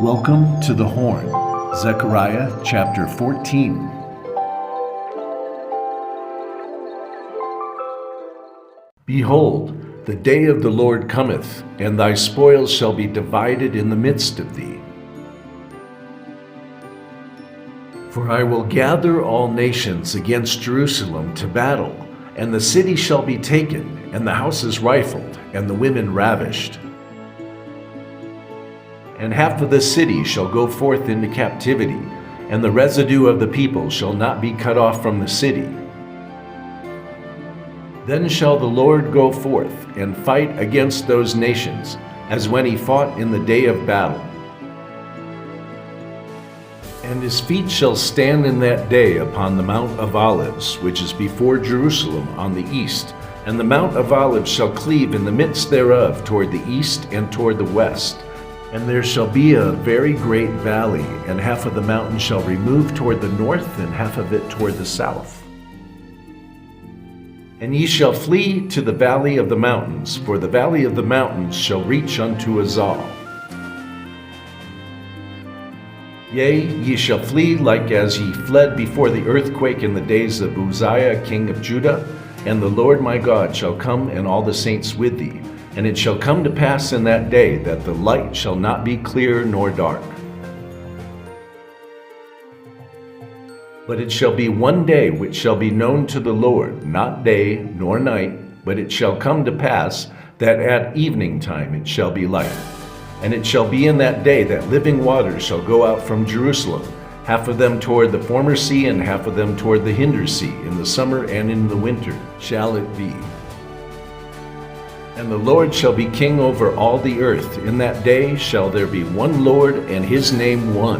Welcome to the Horn, Zechariah chapter 14. Behold, the day of the Lord cometh, and thy spoils shall be divided in the midst of thee. For I will gather all nations against Jerusalem to battle, and the city shall be taken, and the houses rifled, and the women ravished. And half of the city shall go forth into captivity, and the residue of the people shall not be cut off from the city. Then shall the Lord go forth and fight against those nations, as when he fought in the day of battle. And his feet shall stand in that day upon the Mount of Olives, which is before Jerusalem on the east, and the Mount of Olives shall cleave in the midst thereof toward the east and toward the west. And there shall be a very great valley, and half of the mountain shall remove toward the north, and half of it toward the south. And ye shall flee to the valley of the mountains, for the valley of the mountains shall reach unto Azal. Yea, ye shall flee like as ye fled before the earthquake in the days of Uzziah king of Judah, and the Lord my God shall come and all the saints with thee. And it shall come to pass in that day that the light shall not be clear nor dark. But it shall be one day which shall be known to the Lord, not day nor night, but it shall come to pass that at evening time it shall be light. And it shall be in that day that living waters shall go out from Jerusalem, half of them toward the former sea, and half of them toward the hinder sea. In the summer and in the winter shall it be. And the Lord shall be king over all the earth. In that day shall there be one Lord, and his name one.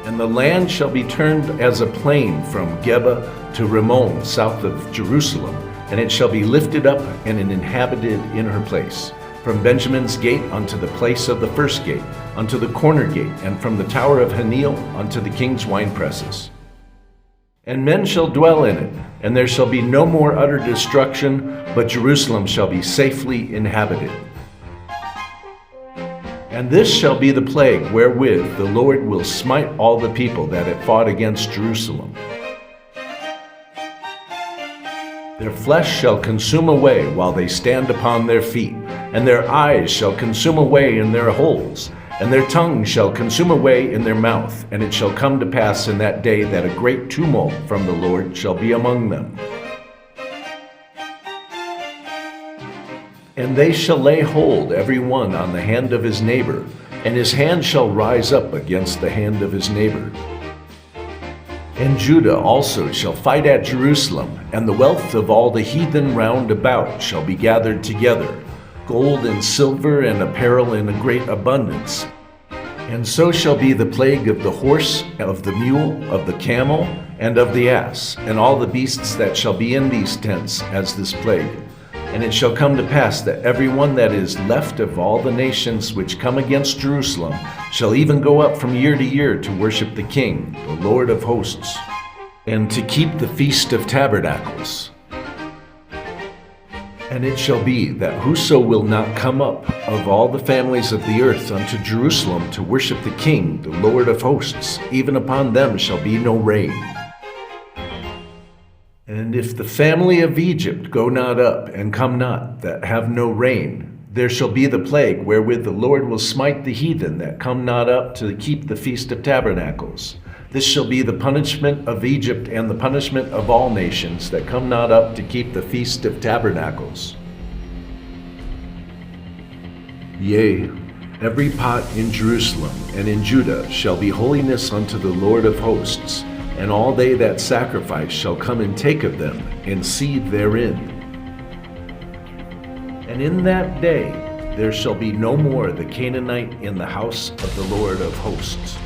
And the land shall be turned as a plain from Geba to Rimmon, south of Jerusalem, and it shall be lifted up and inhabited in her place. From Benjamin's gate unto the place of the first gate, unto the corner gate, and from the tower of Haneel unto the king's winepresses. And men shall dwell in it, and there shall be no more utter destruction, but Jerusalem shall be safely inhabited. And this shall be the plague wherewith the Lord will smite all the people that have fought against Jerusalem. Their flesh shall consume away while they stand upon their feet, and their eyes shall consume away in their holes, and their tongue shall consume away in their mouth. And it shall come to pass in that day that a great tumult from the Lord shall be among them. And they shall lay hold every one on the hand of his neighbor, and his hand shall rise up against the hand of his neighbor. And Judah also shall fight at Jerusalem, and the wealth of all the heathen round about shall be gathered together, gold and silver and apparel in a great abundance. And so shall be the plague of the horse, of the mule, of the camel, and of the ass, and all the beasts that shall be in these tents as this plague. And it shall come to pass that every one that is left of all the nations which come against Jerusalem shall even go up from year to year to worship the King, the Lord of hosts, and to keep the Feast of Tabernacles. And it shall be that whoso will not come up of all the families of the earth unto Jerusalem to worship the King, the Lord of hosts, even upon them shall be no rain. And if the family of Egypt go not up and come not, that have no rain, there shall be the plague wherewith the Lord will smite the heathen that come not up to keep the Feast of Tabernacles. This shall be the punishment of Egypt and the punishment of all nations that come not up to keep the Feast of Tabernacles. Yea, every pot in Jerusalem and in Judah shall be holiness unto the Lord of hosts, and all they that sacrifice shall come and take of them, and seethe therein. And in that day there shall be no more the Canaanite in the house of the Lord of hosts.